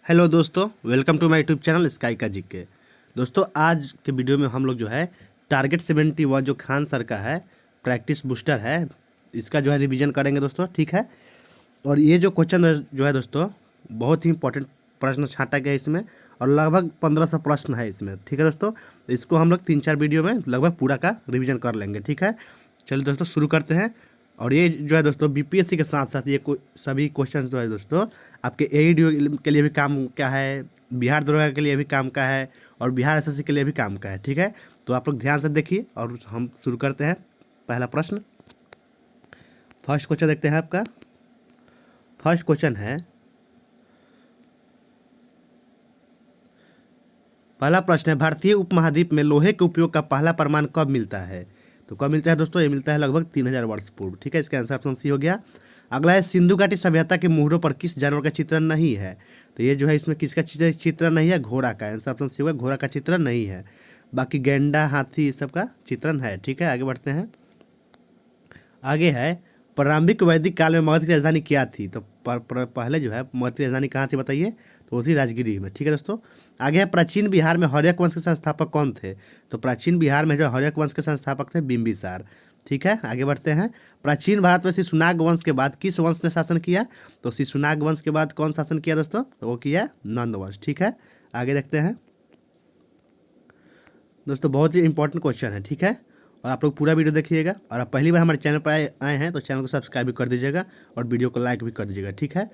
Hello दोस्तों, welcome to my YouTube channel sky का GK. दोस्तों, आज के वीडियो में हम लोग जो है टारगेट 71 जो खान सर का है प्रैक्टिस बूस्टर है, इसका जो है रिवीजन करेंगे दोस्तों। ठीक है। और ये जो क्वेश्चन जो है दोस्तों, बहुत ही इंपॉर्टेंट प्रश्न छांटा गया है इसमें, और लगभग 1500 प्रश्न है इसमें। ठीक है दोस्तों, इसको हम लोग 3-4 वीडियो में लगभग पूरा का रिवीजन कर लेंगे। ठीक है, चलिए दोस्तों शुरू करते हैं। और ये जो है दोस्तों बीपीएससी के साथ साथ ये सभी क्वेश्चन जो है दोस्तों आपके एईडी के लिए भी काम का है, बिहार दरोगा के लिए भी काम का है, और बिहार एसएससी के लिए भी काम का है। ठीक है, तो आप लोग ध्यान से देखिए और हम शुरू करते हैं। पहला प्रश्न, फर्स्ट क्वेश्चन देखते हैं आपका। फर्स्ट क्वेश्चन है, पहला प्रश्न है, भारतीय उपमहाद्वीप में लोहे के उपयोग का पहला प्रमाण कब मिलता है? तो कब मिलता है दोस्तों? ये मिलता है लगभग 3000 वर्ष पूर्व। ठीक है, इसका आंसर ऑप्शन सी हो गया। अगला है, सिंधु घाटी सभ्यता के मुहरों पर किस जानवर का चित्रण नहीं है? तो ये जो है इसमें किसका चित्रण नहीं है? घोड़ा का। आंसर ऑप्शन सी होगा, घोड़ा का चित्रण नहीं है। बाकी गेंडा, हाथी, इस सब का चित्रण है। ठीक है, आगे बढ़ते हैं। आगे है, प्रारंभिक वैदिक काल में मगध की राजधानी क्या थी? तो पहले जो है मगध की राजधानी कहाँ थी बताइए? तो वो थी राजगिरी में। ठीक है दोस्तों, आगे है, प्राचीन बिहार में हर्यक वंश के संस्थापक कौन थे? तो प्राचीन बिहार में जो हर्यक वंश के संस्थापक थे बिंबिसार। ठीक है, आगे बढ़ते हैं। प्राचीन भारत में शिशुनाग वंश के बाद किस वंश ने शासन किया? तो शिशुनाग वंश के बाद कौन शासन किया दोस्तों? तो वो किया नंद वंश। ठीक है, आगे देखते हैं दोस्तों, बहुत ही इंपॉर्टेंट क्वेश्चन है। ठीक है, और आप लोग पूरा वीडियो देखिएगा, और आप पहली बार हमारे चैनल पर आए हैं तो चैनल को सब्सक्राइब भी कर दीजिएगा और वीडियो को लाइक भी कर दीजिएगा। ठीक है,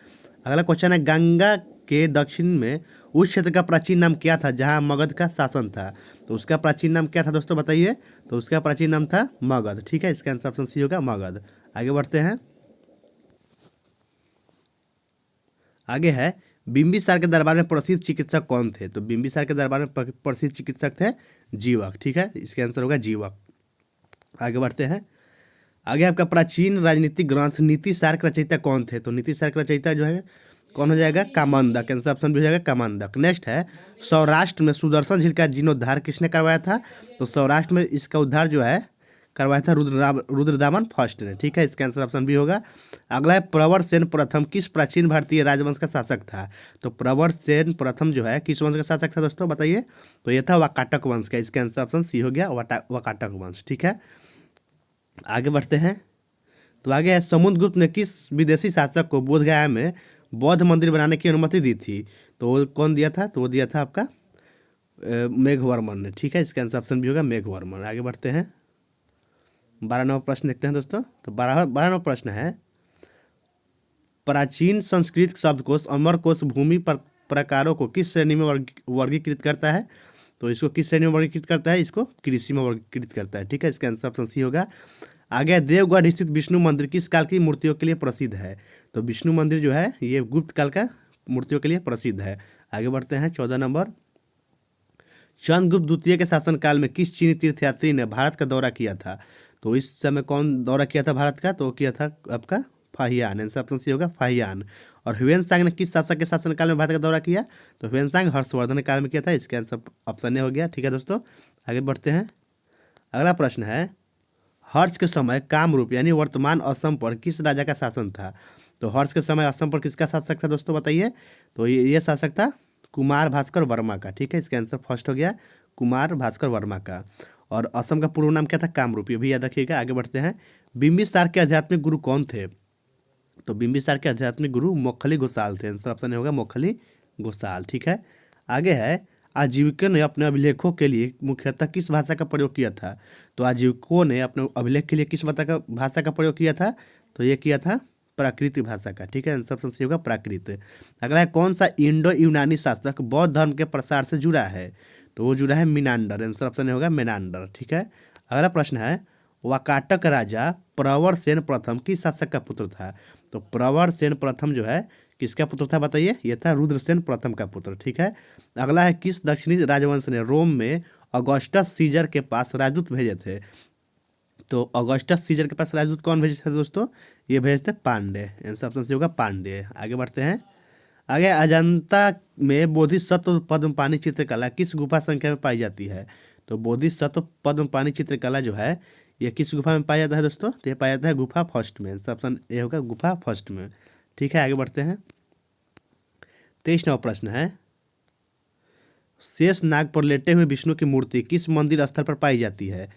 अगला क्वेश्चन है, गंगा के दक्षिण में उस क्षेत्र का प्राचीन नाम क्या था जहां मगध का शासन था? तो उसका प्राचीन नाम क्या था दोस्तों बताइए? तो उसका प्राचीन नाम था मगध। ठीक है, इसका आंसर ऑप्शन सी होगा, मगध। आगे बढ़ते हैं। आगे है, बिंबिसार के दरबार में प्रसिद्ध चिकित्सक कौन थे? तो बिंबिसार के दरबार में प्रसिद्ध चिकित्सक थे जीवक। ठीक है, इसका आंसर होगा जीवक। आगे बढ़ते हैं। आगे आपका, प्राचीन राजनीतिक ग्रंथ नीति सार के रचयिता कौन थे? तो नीति सार के रचयिता जो है कौन हो जाएगा? कामंदक। आंसर ऑप्शन भी हो जाएगा कामंदक। नेक्स्ट है, सौराष्ट्र में सुदर्शन झील का जीर्णोद्धार किसने करवाया था? तो सौराष्ट्र में इसका उद्धार जो है करवाया था रुद्रदामन फर्स्ट ने। ठीक है, इसका आंसर ऑप्शन भी होगा। अगला है, प्रवर सेन प्रथम किस प्राचीन भारतीय राजवंश का शासक था? तो प्रवर सेन प्रथम जो है किस वंश का शासक था दोस्तों बताइए? तो ये था वाकाटक वंश का। इसका आंसर ऑप्शन सी हो गया, वाकाटक वंश। ठीक है, आगे बढ़ते हैं। तो आगे है, समुद्रगुप्त ने किस विदेशी शासक को बोधगया में बौद्ध मंदिर बनाने की अनुमति दी थी? तो वो कौन दिया था? तो वो दिया था आपका मेघवर्मन ने। ठीक है, इसका आंसर ऑप्शन भी होगा मेघवर्मन। आगे बढ़ते हैं। 12वां प्रश्न देखते हैं दोस्तों। तो 12वां प्रश्न है, प्राचीन संस्कृत शब्दकोश अमरकोश भूमि पर प्रकारों को किस श्रेणी में वर्गीकृत करता है? तो इसको किस श्रेणी में वर्गीकृत करता है? इसको कृषि में वर्गीकृत करता है। ठीक है, इसका आंसर ऑप्शन सी होगा। आगे, देवगढ़ स्थित विष्णु मंदिर किस काल की मूर्तियों के लिए प्रसिद्ध है? तो विष्णु मंदिर जो है ये गुप्त काल का मूर्तियों के लिए प्रसिद्ध है। आगे बढ़ते हैं। 14 नंबर, चंद्रगुप्त द्वितीय के शासनकाल में किस चीनी तीर्थयात्री ने भारत का दौरा किया था? तो इस समय कौन दौरा किया था भारत का? तो वो किया था आपका फाहियान। आंसर ऑप्शन सी होगा फाहियान। और ह्वेनसांग ने किस शासक के शासनकाल में भारत का दौरा किया? तो ह्वेनसांग हर्षवर्धन काल में किया था। इसका आंसर ऑप्शन ए हो गया। ठीक है दोस्तों, आगे बढ़ते हैं। अगला प्रश्न है, हर्ष के समय कामरूप यानी वर्तमान असम पर किस राजा का शासन था? तो हर्ष के समय असम पर किसका शासक था दोस्तों बताइए? तो ये शासक था कुमार भास्कर वर्मा का। ठीक है, इसका आंसर फर्स्ट हो गया, कुमार भास्कर वर्मा का। और असम का पूर्व नाम क्या था? कामरूप। ये भी याद रखिएगा। आगे बढ़ते हैं। बिंबिसार के आध्यात्मिक गुरु कौन थे? तो बिंबिसार के आध्यात्मिक गुरु मोखली घोषाल थे। आंसर ऑप्शन होगा मोखली घोषाल। ठीक है, आगे है, आजीविका ने अपने अभिलेखों के लिए मुख्यतः किस भाषा का प्रयोग किया था? तो आजीविकों ने अपने अभिलेख के लिए किस भाषा का प्रयोग किया था? तो ये किया था प्राकृत भाषा का। ठीक है, आंसर ऑप्शन सी होगा प्राकृत। अगला है, कौन सा इंडो यूनानी शासक बौद्ध धर्म के प्रसार से जुड़ा है? तो वो जुड़ा है मिनांडर। आंसर ऑप्शन होगा मिनांडर। ठीक है, अगला प्रश्न है, वाकाटक राजा प्रवर सेन प्रथम किस शासक का पुत्र था? तो प्रवर सेन प्रथम जो है किसका पुत्र था बताइए? ये था रुद्रसेन प्रथम का पुत्र। ठीक है, अगला है, किस दक्षिणी राजवंश ने रोम में ऑगस्टस सीजर के पास राजदूत भेजे थे? तो ऑगस्टस सीजर के पास राजदूत कौन भेजे थे दोस्तों? ये भेजे थे पांडे। आंसर ऑप्शन सी होगा पांडे। आगे बढ़ते हैं। आगे, अजंता में बोधिसत्व पद्मपानी चित्रकला किस गुफा संख्या में पाई जाती है? तो बोधिसत्व पद्मपानी चित्रकला जो है ये किस गुफा में पाया जाता है दोस्तों? तो ये पाया जाता है गुफा फर्स्ट में। आंसर ऑप्शन ए होगा गुफा फर्स्ट में। ठीक है, आगे बढ़ते हैं। 23वां प्रश्न है, शेष नाग पर लेटे हुए विष्णु की मूर्ति किस मंदिर स्थल पर पाई जाती है?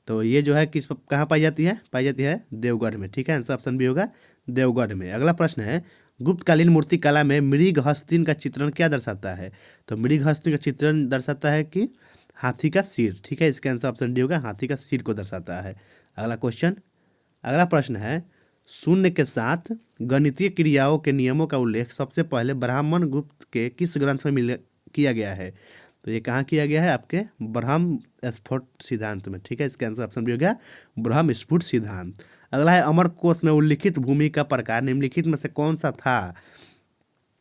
तो ये जो है कहाँ पाई जाती है? पाई जाती है देवगढ़ में। ठीक है, आंसर ऑप्शन बी होगा देवगढ़ में। अगला प्रश्न है, गुप्तकालीन मूर्ति कला में मृग हस्तिन का चित्रण क्या दर्शाता है? तो मृग हस्तिन का चित्रण दर्शाता है कि हाथी का सिर। ठीक है, इसका आंसर ऑप्शन डी होगा, हाथी का सिर को दर्शाता है। अगला प्रश्न है, शून्य के साथ गणितीय क्रियाओं के नियमों का उल्लेख सबसे पहले ब्राह्मण गुप्त के किस ग्रंथ में किया गया है? तो ये कहाँ किया गया है? आपके ब्रह्म स्फुट सिद्धांत में। ठीक है, इसका आंसर ऑप्शन भी हो गया ब्रह्म स्फुट सिद्धांत। अगला है, अमर कोश में उल्लिखित भूमि का प्रकार निम्नलिखित में से कौन सा था?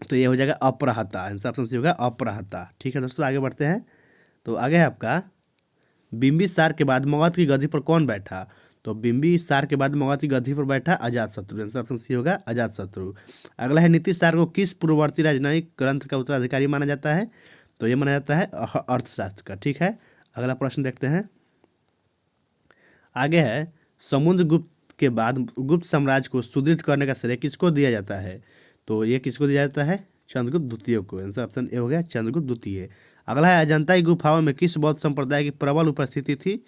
तो ये हो जाएगा अपराहता। आंसर ऑप्शन सी होगा अपराहता। ठीक है दोस्तों, आगे बढ़ते हैं। तो आगे है आपका, बिंबिसार के बाद मगध की गद्दी पर कौन बैठा? तो बिंबिसार के बाद मगध की गद्दी पर बैठा अजातशत्रु। आंसर ऑप्शन सी होगा अजातशत्रु। अगला है, नीतिशार को किस पूर्ववर्ती राजनयिक ग्रंथ का उत्तराधिकारी माना जाता है? तो ये माना जाता है अर्थशास्त्र का। ठीक है, अगला प्रश्न देखते हैं। आगे है, समुद्रगुप्त के बाद गुप्त साम्राज्य को सुदृढ़ करने का श्रेय किसको दिया जाता है? तो ये किसको दिया जाता है? चंद्रगुप्त द्वितीय को। आंसर ऑप्शन ए हो गया चंद्रगुप्त द्वितीय। अगला है, अजंता की गुफाओं में किस बौद्ध संप्रदाय की प्रबल उपस्थिति थी?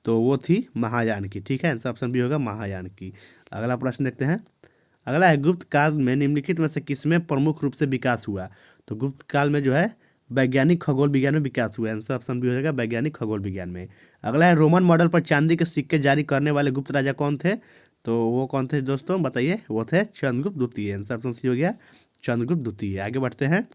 तो वो थी महायान की। ठीक है, आंसर ऑप्शन बी होगा महायान की। अगला प्रश्न देखते हैं। अगला है, गुप्त काल में निम्नलिखित में से किसमें प्रमुख रूप से विकास हुआ? तो गुप्त काल में जो है वैज्ञानिक खगोल विज्ञान में विकास हुआ। आंसर ऑप्शन बी हो जाएगा वैज्ञानिक खगोल विज्ञान में। अगला है, रोमन मॉडल पर चांदी के सिक्के जारी करने वाले गुप्त राजा कौन थे? तो वो कौन थे दोस्तों, बताइए? वो थे चंद्रगुप्त द्वितीय। आंसर ऑप्शन सी हो गया चंद्रगुप्त द्वितीय। आगे बढ़ते हैं।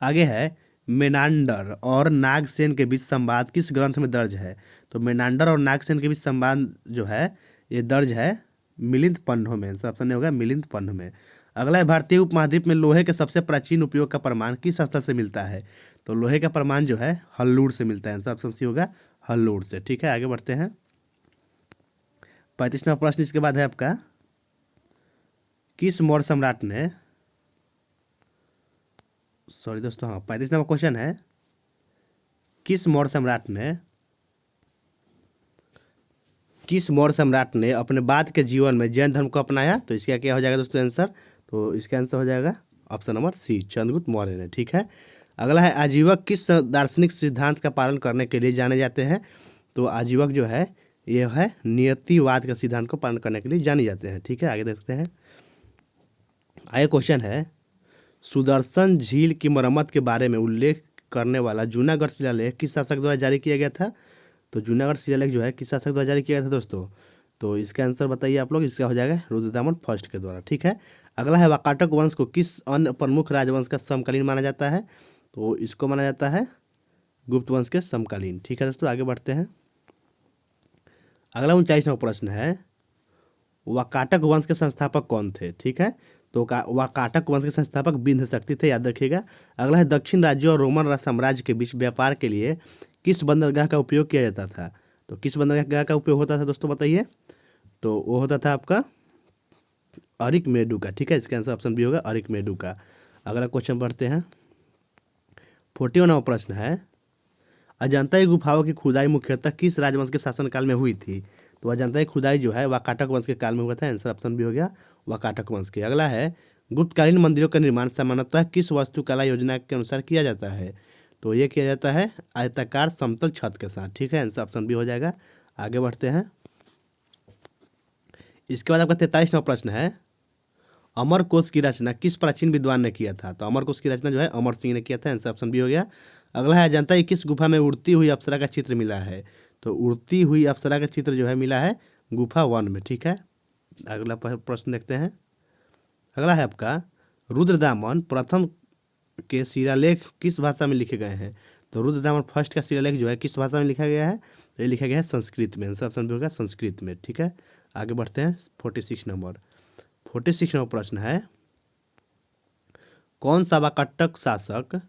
आगे है, मेनांडर और नागसेन के बीच संवाद किस ग्रंथ में दर्ज है? तो मेनांडर और नागसेन के बीच संवाद जो है ये दर्ज है मिलिंद पन्हों में। आंसर ऑप्शन होगा मिलिंद पन्ह में। अगला है, भारतीय उपमहाद्वीप में लोहे के सबसे प्राचीन उपयोग का प्रमाण किस स्थल से मिलता है? तो लोहे का प्रमाण जो है हल्लूर से मिलता है। आंसर ऑप्शन सी होगा हल्लूर से। ठीक है, आगे बढ़ते हैं। 35वां प्रश्न इसके बाद है आपका, किस मौर्य सम्राट ने, सॉरी दोस्तों, हाँ 35वां क्वेश्चन है, किस मौर्य सम्राट ने अपने बाद के जीवन में जैन धर्म को अपनाया? तो इसका क्या हो जाएगा दोस्तों आंसर? तो इसका आंसर हो जाएगा option number C Chandragupta Maurya ने। ठीक है, अगला है, आजीवक किस दार्शनिक सिद्धांत का पालन करने के लिए जाने जाते हैं? तो आजीवक जो है ये है नियतिवाद का सिद्धांत को पालन करने के लिए जाने जाते हैं। ठीक है, आगे देखते हैं। आगे क्वेश्चन है, सुदर्शन झील की मरम्मत के बारे में उल्लेख करने वाला जूनागढ़ शिलालेख किस शासक द्वारा जारी किया गया था? तो जूनागढ़ शिलालेख जो है किस शासक द्वारा जारी किया गया था दोस्तों? तो इसका आंसर बताइए आप लोग। इसका हो जाएगा रुद्रदामन फर्स्ट के द्वारा। ठीक है, अगला है, वाकाटक वंश को किस अन्य प्रमुख राजवंश का समकालीन माना जाता है? तो इसको माना जाता है गुप्त वंश के समकालीन। ठीक है दोस्तों, आगे बढ़ते हैं। अगला 39वां प्रश्न है, वाकाटक वंश के संस्थापक कौन थे? ठीक है, तो वाकाटक वंश के संस्थापक बिंद शक्ति थे, याद रखिएगा। अगला है, दक्षिण राज्यों और रोमन साम्राज्य के बीच व्यापार के लिए किस बंदरगाह का उपयोग किया जाता था? तो किस बंदरगाह का उपयोग होता था दोस्तों, बताइए? तो वो होता था आपका अरिकमेडु का। ठीक है, इसका आंसर ऑप्शन बी होगा अरिकमेडु का। अगला क्वेश्चन पढ़ते हैं। 41वां प्रश्न है, अजंता की गुफाओं की खुदाई मुख्यतः किस राजवंश के शासनकाल में हुई थी? तो अजंता की खुदाई जो है वाकाटक वंश के काल में हुआ था। आंसर ऑप्शन भी हो गया वाकाटक वंश के। अगला है, गुप्तकालीन मंदिरों का निर्माण सामान्यतः किस वास्तुकला योजना के अनुसार किया जाता है? तो ये किया जाता है आयताकार समतल छत के साथ। ठीक है, आंसर ऑप्शन भी हो जाएगा। आगे बढ़ते हैं। इसके बाद आपका 43वां प्रश्न है, अमरकोश की रचना किस प्राचीन विद्वान ने किया था? तो अमरकोश की रचना जो है अमर सिंह ने किया था। आंसर ऑप्शन बी हो गया। अगला है, अजंता की किस गुफा में उड़ती हुई अप्सरा का चित्र मिला है? तो उड़ती हुई अप्सरा का चित्र जो है मिला है गुफा 1 में। ठीक है, अगला प्रश्न देखते हैं। अगला है आपका, रुद्रदामन प्रथम के शिलालेख किस भाषा में लिखे गए हैं? तो रुद्रदामन फर्स्ट का शिलालेख जो है किस भाषा में लिखा गया है? तो ये लिखा गया है संस्कृत में। आंसर ऑप्शन बी होगा संस्कृत में। ठीक है, आगे बढ़ते हैं। 46वां प्रश्न है, कौन सा वाकाटक शासक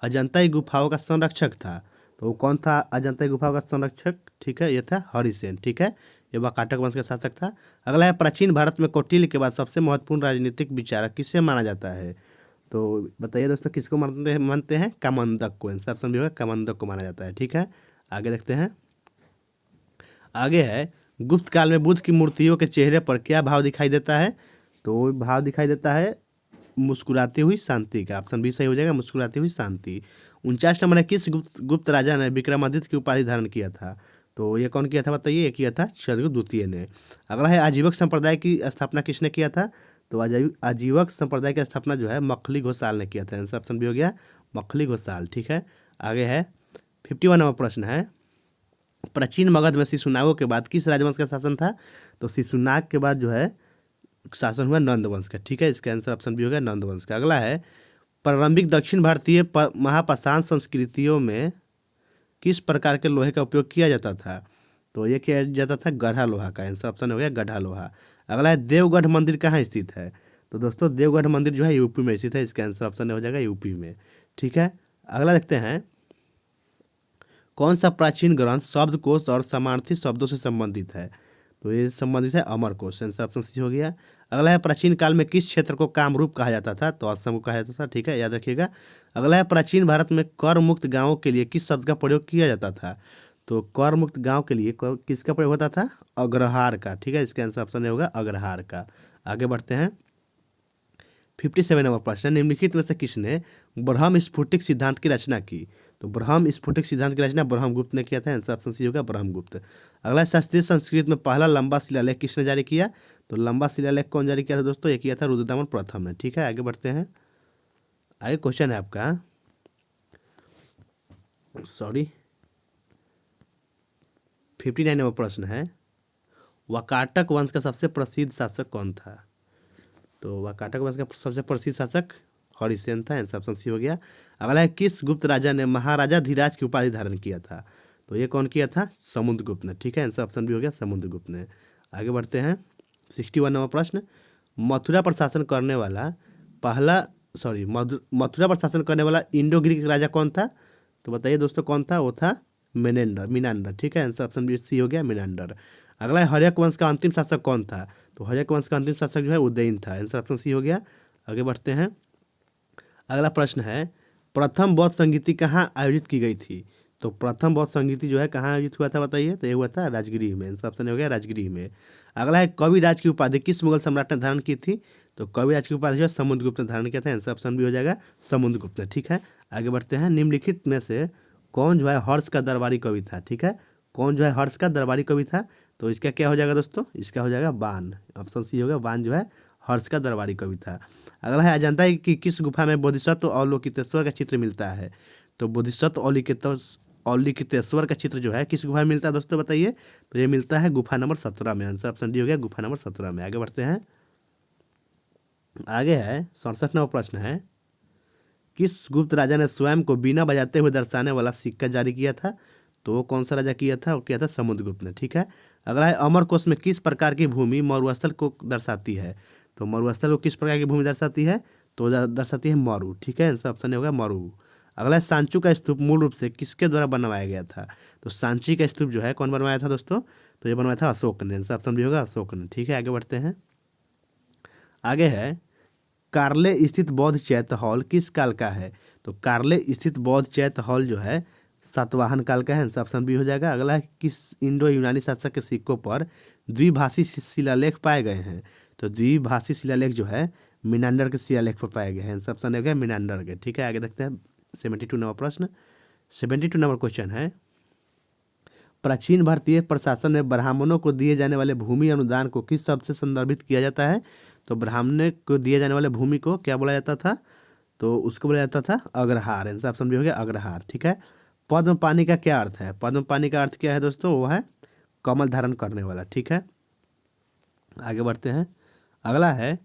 अजंता की गुफाओं का संरक्षक था? तो वो कौन था अजंता की गुफाओं का संरक्षक? ठीक है, ये था हरिसेन। ठीक है, ये वाकाटक वंश का शासक था। अगला है, प्राचीन भारत में कौटिल्य के बाद सबसे महत्वपूर्ण राजनीतिक विचारक किसे माना जाता है? तो बताइए दोस्तों, किसको मानते हैं? कामंदक को। आंसर ऑप्शन भी होगा कामंदक को माना जाता है। ठीक है, आगे देखते हैं। आगे है, गुप्त काल में बुद्ध की मूर्तियों के चेहरे पर क्या भाव दिखाई देता है? तो भाव दिखाई देता है मुस्कुराती हुई शांति का, ऑप्शन बी सही हो जाएगा, मुस्कुराती हुई शांति। 49 नंबर है, किस गुप्त राजा ने विक्रमादित्य की उपाधि धारण किया था? तो ये कौन किया था बताइए? ये किया था चंद्रगुप्त द्वितीय ने। अगला है, आजीवक संप्रदाय की स्थापना किसने किया था? तो आजीवक संप्रदाय की स्थापना जो है मखली घोषाल ने किया था। आंसर ऑप्शन बी हो गया, मखली घोषाल। ठीक है, आगे है 51 नंबर प्रश्न है, प्राचीन मगध में शिशुनागों के बाद किस राजवंश का शासन था? तो शिशुनाग के बाद जो है शासन हुआ नंद वंश का। ठीक है, इसका आंसर ऑप्शन बी हो गया, नंद वंश का। अगला है, प्रारंभिक दक्षिण भारतीय महापाषाण संस्कृतियों में किस प्रकार के लोहे का उपयोग किया जाता था? तो ये किया जाता था गढ़ा लोहा का। आंसर ऑप्शन हो गया गढ़ा लोहा। अगला है, देवगढ़ मंदिर कहाँ स्थित है? तो दोस्तों देवगढ़ मंदिर जो है यूपी में स्थित है। इसका आंसर ऑप्शन हो जाएगा यूपी में। ठीक है, अगला देखते हैं, कौन सा प्राचीन ग्रंथ शब्दकोश और समानार्थी शब्दों से संबंधित है? तो ये संबंधित है अमरकोश। आंसर ऑप्शन सी हो गया। अगला है, प्राचीन काल में किस क्षेत्र को कामरूप कहा जाता था? तो असम को कहा जाता था। ठीक है, याद रखिएगा। अगला है, प्राचीन भारत में कर मुक्त गांवों के लिए किस शब्द का प्रयोग किया जाता था? तो कर मुक्त गांव के लिए किसका प्रयोग होता था? अग्रहार का। ठीक है, इसका आंसर ऑप्शन होगा अग्रहार का। आगे बढ़ते हैं, 57 नंबर प्रश्न, निम्नलिखित में से किसने ब्रह्म स्फुटिक सिद्धांत की रचना की? तो ब्रह्म स्फुटिक सिद्धांत की रचना ब्रह्मगुप्त ने किया था। आंसर ऑप्शन सी होगा ब्रह्मगुप्त। अगला, शास्त्रीय संस्कृत में पहला लंबा शिलालेख किसने जारी किया? तो लंबा शिलालेख कौन जारी किया था दोस्तों? ये किया था रुद्रदामन प्रथम ने। ठीक है, आगे बढ़ते हैं, आगे क्वेश्चन है आपका, सॉरी 59 नंबर प्रश्न है, वाकाटक वंश का सबसे प्रसिद्ध शासक कौन था? तो वाकाटक वंश का सबसे प्रसिद्ध शासक हरिसेन था। आंसर ऑप्शन सी हो गया। अगला है, किस गुप्त राजा ने महाराजा धीराज की उपाधि धारण किया था? तो ये कौन किया था? समुद्रगुप्त ने। ठीक है, आंसर ऑप्शन भी हो गया समुद्रगुप्त ने। आगे बढ़ते हैं, 61 नंबर प्रश्न, मथुरा पर शासन करने वाला पहला मथुरा पर शासन करने वाला इंडो ग्रीक राजा कौन था? तो बताइए दोस्तों कौन था? वो था मीनांडर। ठीक है, आंसर ऑप्शन बी सी हो गया मीनांडर। अगला है, हर्यक वंश का अंतिम शासक कौन था? तो हर्यक वंश का अंतिम शासक जो है उदयन था। आंसर ऑप्शन सी हो गया। आगे बढ़ते हैं, अगला प्रश्न है, प्रथम बौद्ध संगीति कहाँ आयोजित की गई थी? तो प्रथम बौद्ध संगीति जो है कहाँ आयोजित हुआ था बताइए? तो ये हुआ था राजगीर में। आंसर ऑप्शन हो गया राजगीर में। अगला है, कविराज की उपाधि किस मुगल सम्राट ने धारण की थी? तो कविराज की उपाधि जो है समुद्रगुप्त ने धारण किया था। आंसर ऑप्शन भी हो जाएगा समुद्रगुप्त ने। ठीक है, आगे बढ़ते हैं, निम्नलिखित में से कौन जो है हर्ष का दरबारी कवि था? ठीक है, कौन जो है हर्ष का दरबारी कवि था? तो इसका क्या हो जाएगा दोस्तों? इसका हो जाएगा बाण। ऑप्शन सी होगा, बाण जो है हर्ष का दरबारी कवि था। अगला है, अजंता कि किस गुफा में बोधिसत्व अवलोकितेश्वर का चित्र मिलता है? तो बोधिसत्व अवलोकितेश्वर का चित्र जो है किस गुफा में मिलता है दोस्तों बताइए? तो ये मिलता है गुफा नंबर 17 में। आंसर ऑप्शन डी हो गया गुफा नंबर 17 में। आगे बढ़ते हैं, आगे है 67 नंबर प्रश्न है, किस गुप्त राजा ने स्वयं को बीना बजाते हुए दर्शाने वाला सिक्का जारी किया था? तो वो कौन सा राजा किया था? वो किया था समुद्रगुप्त ने। ठीक है, अगला है, अमरकोश में किस प्रकार की भूमि मरुस्थल को दर्शाती है? तो मरुस्थल को किस प्रकार की भूमि दर्शाती है? तो दर्शाती है मरु। ठीक है, आंसर ऑप्शन होगा मरु। अगला है, सांची का स्तूप मूल रूप से किसके द्वारा बनवाया गया था? तो सांची का स्तूप जो है कौन बनवाया था दोस्तों? तो ये बनवाया था अशोक ने। आंसर ऑप्शन भी होगा अशोक ने। ठीक है, आगे बढ़ते हैं, आगे है, कार्ले स्थित बौद्ध चैत्य हॉल किस काल का है? तो कार्ले स्थित बौद्ध चैत्य हॉल जो है सातवाहन काल का है। आंसर ऑप्शन बी हो जाएगा। अगला है, किस इंडो यूनानी शासक के सिक्कों पर द्विभाषी शिलालेख पाए गए हैं? तो द्विभाषी शिलालेख जो है मीनांडर के शिलालेख पर पाए गए हैं। आंसर ऑप्शन हो गया मीनांडर के। ठीक है, आगे देखते हैं 72 नंबर प्रश्न। 72 नंबर क्वेश्चन है, प्राचीन भारतीय प्रशासन में ब्राह्मणों को दिए जाने वाले भूमि अनुदान को किस शब्द से संदर्भित किया जाता है? तो ब्राह्मण को दिए जाने वाले भूमि को क्या बोला जाता था? तो उसको बोला जाता था अग्रहार। आंसर ऑप्शन भी हो गया अग्रहार। ठीक है, पद्म पानी का क्या अर्थ है? पद्म पानी का अर्थ क्या है दोस्तों? वो है कमल धारण करने वाला। ठीक है, आगे बढ़ते हैं, अगला है,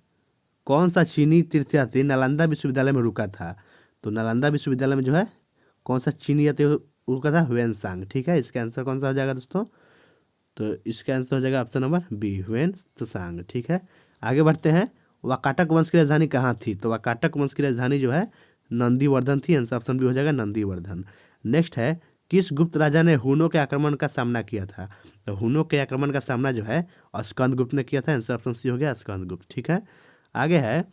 कौन सा चीनी तीर्थयात्री नालंदा विश्वविद्यालय में रुका था? तो नालंदा विश्वविद्यालय में जो है कौन सा चीनी यात्री रुका था? ह्वेनसांग। ठीक है, इसका आंसर कौन सा हो जाएगा दोस्तों? तो इसका आंसर हो जाएगा ऑप्शन नंबर बी ह्वेनसांग। ठीक है, आगे बढ़ते हैं, वाकाटक वंश की राजधानी कहाँ थी? तो वाकाटक वंश की राजधानी जो है नंदीवर्धन थी। आंसर ऑप्शन बी हो जाएगा नंदीवर्धन। नेक्स्ट है, किस गुप्त राजा ने हुनों के आक्रमण का सामना किया था? तो हुनों के आक्रमण का सामना जो है स्कंदगुप्त ने किया था। आंसर ऑप्शन सी हो गया स्कंदगुप्त। ठीक है, आगे है,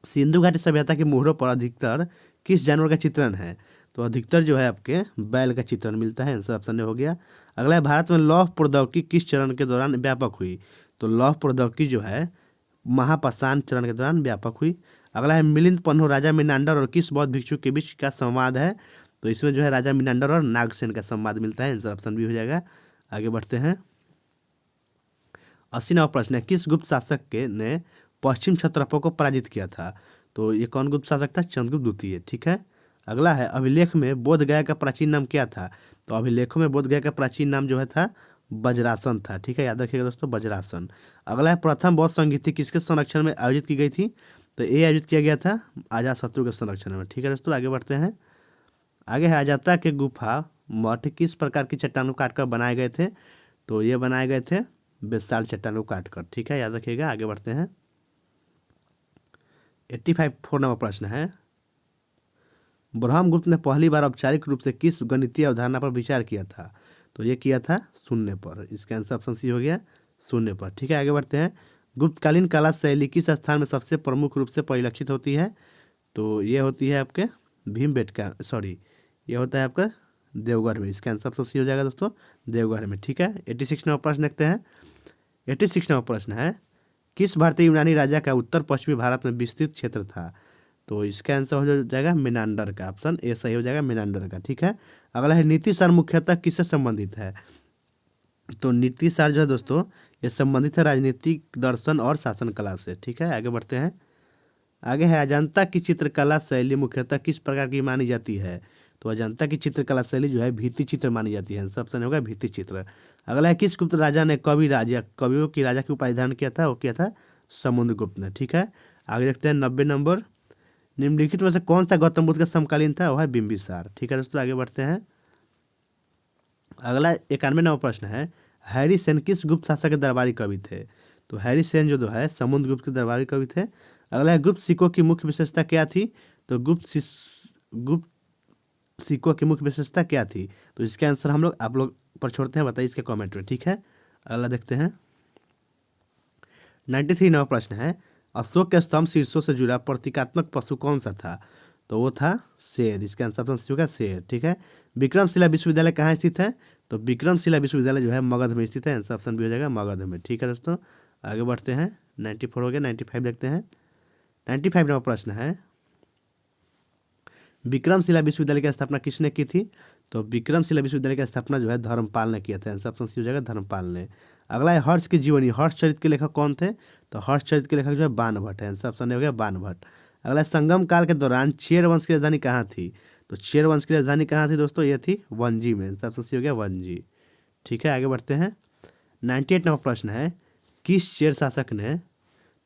सिंधु घाटी सभ्यता के मोहरों पर अधिकतर किस जानवर का चित्रण है? तो अधिकतर जो है आपके बैल का चित्रण मिलता है। आंसर ऑप्शन हो गया। अगला है, भारत में लौह प्रौद्योगिकी किस चरण के दौरान व्यापक हुई? तो लौह प्रौद्योगिकी जो है महापाषाण चरण के दौरान व्यापक हुई। अगला है मिलिंद पन्हो राजा मिनांडर और किस बौद्ध भिक्षु के बीच का संवाद है। तो इसमें जो है राजा मिनांडर और नागसेन का संवाद मिलता है, आंसर ऑप्शन बी हो जाएगा। आगे बढ़ते हैं। 80वां प्रश्न है, किस गुप्त शासक के ने पश्चिम क्षत्रपों को पराजित किया था। तो ये कौन गुप्त शासक था, चंद्रगुप्त द्वितीय। ठीक है। अगला है अभिलेख में बोध गया का प्राचीन नाम क्या था। तो अभिलेखों में बोध गया का प्राचीन नाम जो है था वज्रासन था। ठीक है, याद रखिएगा दोस्तों, वज्रासन। अगला है प्रथम बौद्ध संगीति किसके संरक्षण में आयोजित की गई थी। तो ये आयोजित किया गया था अजातशत्रु के संरक्षण में। ठीक है दोस्तों, आगे बढ़ते हैं। आगे है अजाता के गुफा मठ किस प्रकार की चट्टानों काटकर बनाए गए थे। तो ये बनाए गए थे बेसाल्ट चट्टानों काटकर। ठीक है, याद रखिएगा। आगे बढ़ते हैं। 84 नंबर प्रश्न है, ब्रह्मगुप्त ने पहली बार औपचारिक रूप से किस गणितीय अवधारणा पर विचार किया था। तो ये किया था शून्य पर। इसका आंसर ऑप्शन सी हो गया, शून्य पर। ठीक है, आगे बढ़ते हैं। गुप्तकालीन कला शैली किस स्थान में सबसे प्रमुख रूप से परिलक्षित होती है। तो ये होती है आपके भीमबेटका, सॉरी, ये होता है आपका देवगढ़ में। इसका आंसर ऑप्शन सी हो जाएगा दोस्तों, देवगढ़ में। ठीक है, 86 नंबर प्रश्न देखते हैं। 86 नंबर प्रश्न है, किस भारतीय यूनानी राजा का उत्तर पश्चिमी भारत में विस्तृत क्षेत्र था। तो इसका आंसर हो जाएगा मिनांडर का, ऑप्शन ए सही हो जाएगा, मिनांडर का। ठीक है। अगला है नीति सार मुख्यतः किससे संबंधित है। तो नीति सार जो है दोस्तों ये संबंधित है राजनीतिक दर्शन और शासन कला से। ठीक है, आगे बढ़ते हैं। आगे है अजंता की चित्रकला शैली मुख्यतः किस प्रकार की मानी जाती है। तो अजंता की चित्रकला शैली जो है भित्ति चित्र मानी जाती है, ऑप्शन होगा भित्ति चित्र। अगला है किस गुप्त राजा ने कवि राजा कवियों की राजा की उपाधि धारण किया था। वो किया था समुद्रगुप्त ने। ठीक है, आगे देखते हैं। 90 नंबर, निम्नलिखित में से कौन सा गौतम बुद्ध का समकालीन था। वह है बिंबिसार। ठीक है दोस्तों, आगे बढ़ते हैं। अगला 91 नंबर प्रश्न है, हैरी सेन किस गुप्त शासक के दरबारी कवि थे। तो हैरी सेन जो है समुद्रगुप्त के दरबारी कवि थे। अगला है गुप्त सिक्कों की मुख्य विशेषता क्या थी। तो गुप्त सिक्कों की मुख्य विशेषता क्या थी। तो इसका आंसर हम लोग आप लोग पर छोड़ते हैं, बताइए इसके कमेंट में। ठीक है, अगला देखते हैं। 93 नंबर प्रश्न है, अशोक के स्तंभ शीर्षों से जुड़ा प्रतीकात्मक पशु कौन सा था। तो वो था शेर। इसका आंसर ऑप्शन होगा शेर। ठीक है, विक्रमशिला विश्वविद्यालय कहाँ स्थित है। तो विक्रमशिला विश्वविद्यालय जो है मगध में स्थित है, आंसर ऑप्शन भी हो जाएगा मगध में। ठीक है दोस्तों, आगे बढ़ते हैं। 94 हो गया, 95 देखते हैं। 95 नंबर प्रश्न है, विक्रमशिला विश्वविद्यालय की स्थापना किसने की थी। तो विक्रमशिला विश्वविद्यालय की स्थापना जो है धर्मपाल ने किया था, आंसर ऑप्शन सी हो जाएगा धर्मपाल ने। अगला है हर्ष की जीवनी, हर्षचरित के लेखक कौन थे। तो हर्षचरित के लेखक जो है बाणभट्ट है, आंसर ऑप्शन हो गया बाणभट्ट। अगला है संगम काल के दौरान चेर वंश की राजधानी कहाँ थी। तो चेर वंश की राजधानी कहाँ थी दोस्तों, ये थी वंजी में, आंसर ऑप्शन सी हो गया वंजी। ठीक है, आगे बढ़ते हैं। 98 नंबर प्रश्न है, किस चेर शासक ने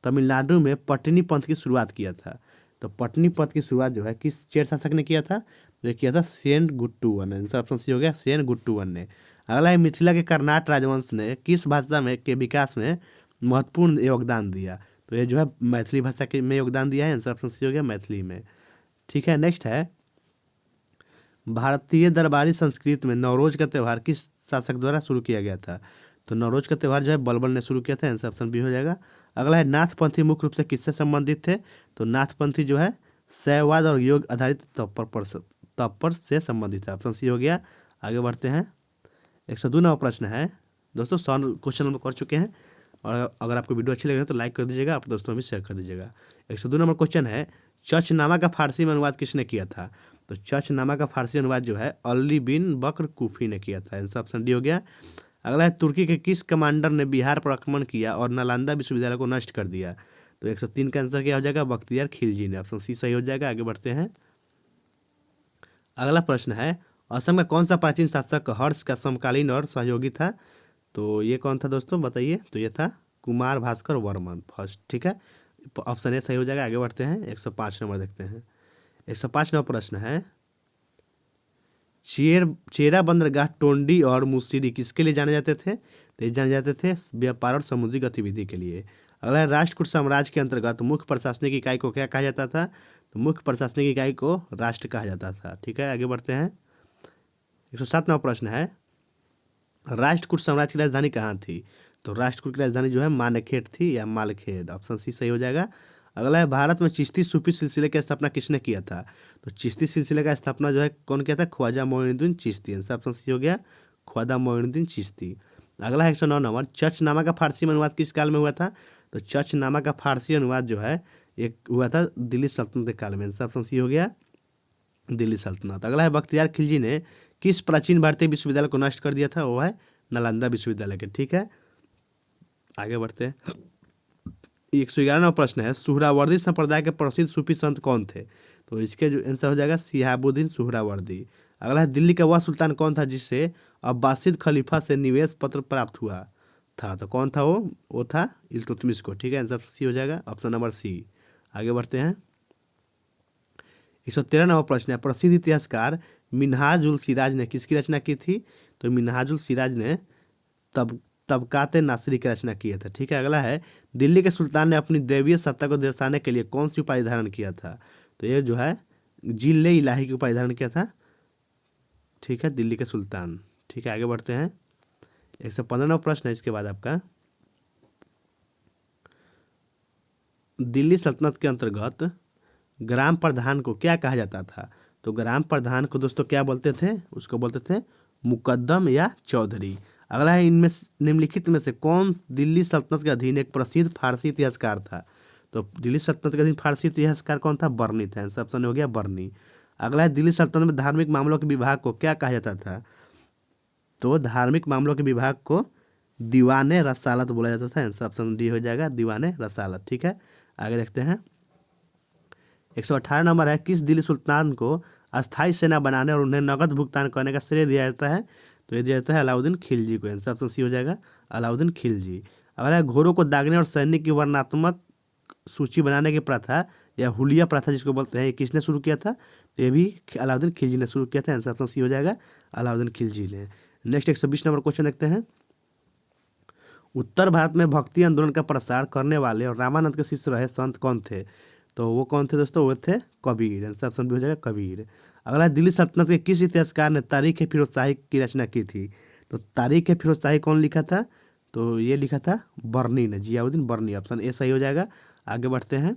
तमिलनाडु में पट्टनी पंथ की शुरुआत किया था। तो पट्टनी पंथ की शुरुआत जो है किस चेर शासक ने किया था। तो ये किया था सेन गुट्टूवन, आंसर ऑप्शन सी हो गया सेन गुट्टूवन ने। अगला है मिथिला के कर्नाट राजवंश ने किस भाषा में के विकास में महत्वपूर्ण योगदान दिया। तो ये जो है मैथिली भाषा के में योगदान दिया है, आंसर ऑप्शन सी हो गया मैथिली में। ठीक है, नेक्स्ट है, भारतीय दरबारी संस्कृति में नवरोज का त्यौहार किस शासक द्वारा शुरू किया गया था। तो नवरोज का त्यौहार जो है बलबन ने शुरू किया था, आंसर ऑप्शन बी हो जाएगा। अगला है नाथपंथी मुख्य रूप से किससे संबंधित थे। तो नाथपंथी जो है शैववाद और योग आधारित तप से संबंधित है, ऑप्शन सी हो गया। आगे बढ़ते हैं। 102 नंबर प्रश्न है दोस्तों, 100 क्वेश्चन हम कर चुके हैं, और अगर आपको वीडियो अच्छी लगे तो लाइक कर दीजिएगा, अपने दोस्तों में भी शेयर कर दीजिएगा। 102 नंबर क्वेश्चन है, चचनामा का फारसी में अनुवाद किसने किया था। तो चचनामा का फारसी अनुवाद जो है अली बिन बकर कूफी ने किया था, आंसर ऑप्शन डी हो गया। अगला है तुर्की के किस कमांडर ने बिहार पर आक्रमण किया और नालंदा विश्वविद्यालय को नष्ट कर दिया। तो 103 का आंसर क्या हो जाएगा, बख्तियार खिलजी ने, ऑप्शन सी सही हो जाएगा। आगे बढ़ते हैं। अगला प्रश्न है, असम का कौन सा प्राचीन शासक हर्ष का समकालीन और सहयोगी था। तो ये कौन था दोस्तों, बताइए। तो ये था कुमार भास्कर वर्मन फर्स्ट। ठीक है, ऑप्शन ए सही हो जाएगा। आगे बढ़ते हैं। 105 नंबर देखते हैं। 105 नंबर प्रश्न है, चेरा बंदरगाह टोंडी और मुसीरी किसके लिए जाने जाते थे। तो ये जाने जाते थे व्यापार और समुद्री गतिविधि के लिए। अगला है, राष्ट्रकूट साम्राज्य के अंतर्गत मुख्य प्रशासनिक इकाई को क्या कहा जाता था। तो मुख्य प्रशासनिक इकाई को राष्ट्र कहा जाता था। ठीक है, आगे बढ़ते हैं। 107 नंबर प्रश्न है, राष्ट्रकूट साम्राज्य की राजधानी कहाँ थी। तो राष्ट्रकूट की राजधानी जो है मानेखेट थी या मालखेड़, ऑप्शन सी सही हो जाएगा। अगला है, भारत में चिश्ती सूफी सिलसिले की स्थापना किसने किया था। तो चिश्ती सिलसिले का स्थापना जो है कौन किया था, Khwaja Moinuddin Chishti, answer option C हो गया ख्वाजा मोइनुद्दीन चिश्ती। अगला है 109 नंबर, चचनामा का फारसी में अनुवाद किस काल में हुआ था। तो चचनामा का फारसी अनुवाद जो है एक हुआ था दिल्ली सल्तनत के काल में। आंसर ऑप्शन सी हो गया दिल्ली सल्तनत। अगला है बख्तियार खिलजी ने किस प्राचीन भारतीय विश्वविद्यालय को नष्ट कर दिया था? वो है नालंदा विश्वविद्यालय के। ठीक है, आगे बढ़ते हैं। 111वां प्रश्न है सुहरावर्दी संप्रदाय के प्रसिद्ध सूफी संत कौन थे? तो इसके जो आंसर हो जाएगा शिहाबुद्दीन सुहरावर्दी। अगला है दिल्ली का वह सुल्तान कौन था जिससे अब्बासिद खलीफा से निवेश पत्र प्राप्त हुआ था? तो कौन था वो था इल्तुतमिश को। ठीक है, आंसर सी हो जाएगा, ऑप्शन नंबर सी। आगे बढ़ते हैं। 113वां प्रश्न है प्रसिद्ध इतिहासकार मिन्हाजुल सिराज ने किसकी रचना की थी? तो मिन्हाजुल सिराज ने तबकात नासिरी की रचना किया था। ठीक है, अगला है दिल्ली के सुल्तान ने अपनी दैवीय सत्ता को दर्शाने के लिए कौन सी उपाधि धारण किया था? तो ये जो है जिले इलाही की उपाधि धारण किया था। ठीक है, दिल्ली के सुल्तान। ठीक है, आगे बढ़ते हैं। 115वां प्रश्न है इसके बाद आपका दिल्ली सल्तनत के अंतर्गत ग्राम प्रधान को क्या कहा जाता था? तो ग्राम प्रधान को दोस्तों क्या बोलते थे? उसको बोलते थे मुकद्दम या चौधरी। अगला है इनमें निम्नलिखित में से कौन दिल्ली सल्तनत के अधीन एक प्रसिद्ध फारसी इतिहासकार था? तो दिल्ली सल्तनत के अधीन फारसी इतिहासकार कौन था? बर्नी था। आंसर ऑप्शन हो गया बर्नी। अगला है दिल्ली सल्तनत में धार्मिक मामलों के विभाग को क्या कहा जाता था? तो धार्मिक मामलों के विभाग को दीवाने रसालत बोला जाता था। आंसर ऑप्शन डी हो जाएगा दीवाने रसालत। ठीक है, आगे देखते हैं। 118 नंबर है किस दिल्ली सुल्तान को अस्थाई सेना बनाने और उन्हें नगद भुगतान करने का श्रेय दिया जाता है? तो ये दिया जाता है अलाउद्दीन खिलजी को। आंसर ऑप्शन सी हो जाएगा अलाउद्दीन खिलजी। अगला है घोड़ों को दागने और सैनिक की वर्णनात्मक सूची बनाने की प्रथा या हुलिया प्रथा जिसको बोलते हैं, ये किसने शुरू किया था? तो ये भी अलाउद्दीन खिलजी ने शुरू किया था। आंसर ऑप्शन सी हो जाएगा अलाउद्दीन खिलजी ने। नेक्स्ट 120 नंबर क्वेश्चन देखते हैं। उत्तर भारत में भक्ति आंदोलन का प्रसार करने वाले और रामानंद के शिष्य रहे संत कौन थे? तो वो कौन थे दोस्तों? वो थे कबीर। आंसर ऑप्शन भी हो जाएगा कबीर। अगला दिल्ली सल्तनत के किस इतिहासकार ने तारीख ए फिरोज शाही की रचना की थी? तो तारीख ए फिरोज शाही कौन लिखा था? तो ये लिखा था बर्नी ने, जियाउद्दीन बर्नी। ऑप्शन ए सही हो जाएगा। आगे बढ़ते हैं।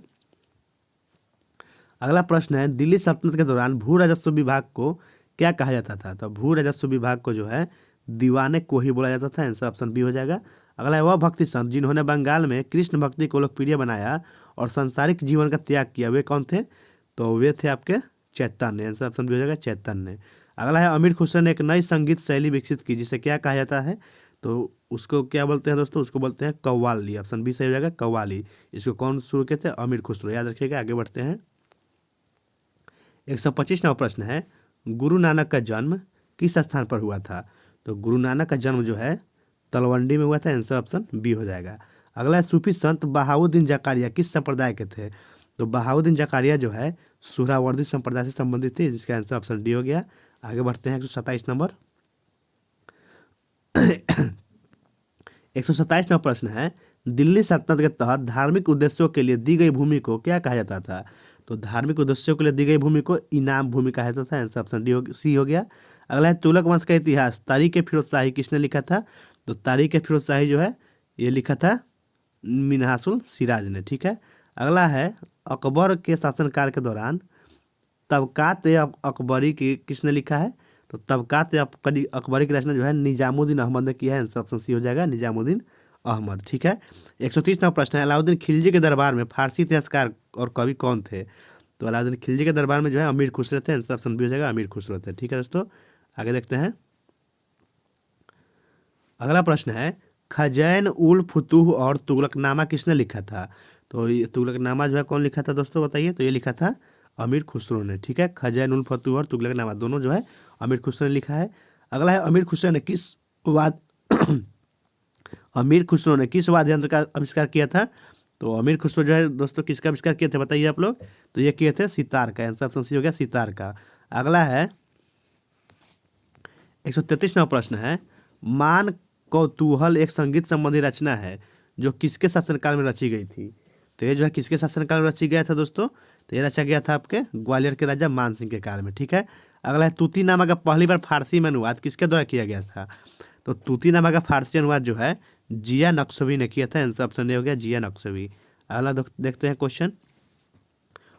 अगला प्रश्न है दिल्ली सल्तनत के दौरान भू राजस्व विभाग को क्या कहा जाता था? तो भू राजस्व विभाग को जो है दीवाने को ही बोला जाता था। आंसर ऑप्शन बी हो जाएगा। अगला है वह भक्ति संत जिन्होंने बंगाल में कृष्ण भक्ति को लोकप्रिय बनाया और सांसारिक जीवन का त्याग किया, वे कौन थे? तो वे थे आपके चैतन्य। आंसर ऑप्शन बी हो जाएगा चैतन्य। अगला है अमीर खुसरो ने एक नई संगीत शैली विकसित की जिसे क्या कहा जाता है? तो उसको क्या बोलते हैं दोस्तों? उसको बोलते हैं कव्वाली। ऑप्शन बी सही हो जाएगा कव्वाली। इसको कौन शुरू किए थे? अमीर खुसरो, याद रखिएगा। आगे बढ़ते हैं। 125वां प्रश्न है गुरु नानक का जन्म किस स्थान पर हुआ था? तो गुरु नानक का जन्म जो है तलवंडी में हुआ था। आंसर ऑप्शन बी हो जाएगा। अगला है सूफी संत बहाउद्दीन जकारिया किस संप्रदाय के थे? तो बहाउद्दीन जकारिया जो है सुहरावर्दी संप्रदाय से संबंधित थे, जिसका आंसर ऑप्शन डी हो गया। आगे बढ़ते हैं 127 नंबर। 127वां प्रश्न है दिल्ली सल्तनत के तहत धार्मिक उद्देश्यों के लिए दी गई भूमि को क्या कहा जाता था? तो धार्मिक उद्देश्यों के लिए दी गई भूमि को इनाम भूमि कहा जाता था। आंसर ऑप्शन डी सी हो गया। अगला है तुगलक वंश का इतिहास तारीख ए फिरोज शाही किसने लिखा था? तो तारीख ए फिरोज शाही जो है ये लिखा था मिन्हाजुल सिराज ने। ठीक है, अगला है अकबर के शासनकाल के दौरान तबकात अकबरी की किसने लिखा है? तो तबकात अकबरी की रचना जो है निजामुद्दीन अहमद ने किया है। आंसर ऑप्शन सी हो जाएगा निजामुद्दीन अहमद। ठीक है, 130वां प्रश्न है अलाउद्दीन खिलजी के दरबार में फारसी इतिहासकार और कवि कौन थे? तो अलाउद्दीन खिलजी के दरबार में जो है अमीर खुसरो थे। आंसर ऑप्शन बी हो जाएगा अमीर खुसरो थे। ठीक है दोस्तों, आगे देखते हैं। अगला प्रश्न है खजैन उल फुतूह और तुगलकनामा किसने लिखा था? तो ये तुगलकनामा जो है कौन लिखा था दोस्तों बताइए? तो ये लिखा था अमीर खुसरो ने। ठीक है, खजैन उल फतूह और तुगलकनामा दोनों जो है अमीर खुसरो ने लिखा है। अगला है अमीर खुसरो ने किस वाद अमीर खुसरो ने किस वाद्य यंत्र का आविष्कार किया था? तो अमीर खुसरो जो है दोस्तों किसका आविष्कार किए थे बताइए आप लोग? तो ये किए थे सितार का। आंसर ऑप्शन सी हो गया सितार का। अगला है 133वां प्रश्न है मान कौतूहल एक संगीत संबंधी रचना है जो किसके शासनकाल में रची गई थी? तो ये जो है किसके शासनकाल में रची गया था दोस्तों? तो ये रचा गया था आपके ग्वालियर के राजा मान सिंह के काल में। ठीक है, अगला है तूतीनामा का पहली बार फारसी में अनुवाद किसके द्वारा किया गया था? तो तूतीनामा का फारसी अनुवाद जो है जिया नक्शवी ने किया था। आंसर ऑप्शन ए हो गया जिया नक्शवी। अगला देखते हैं क्वेश्चन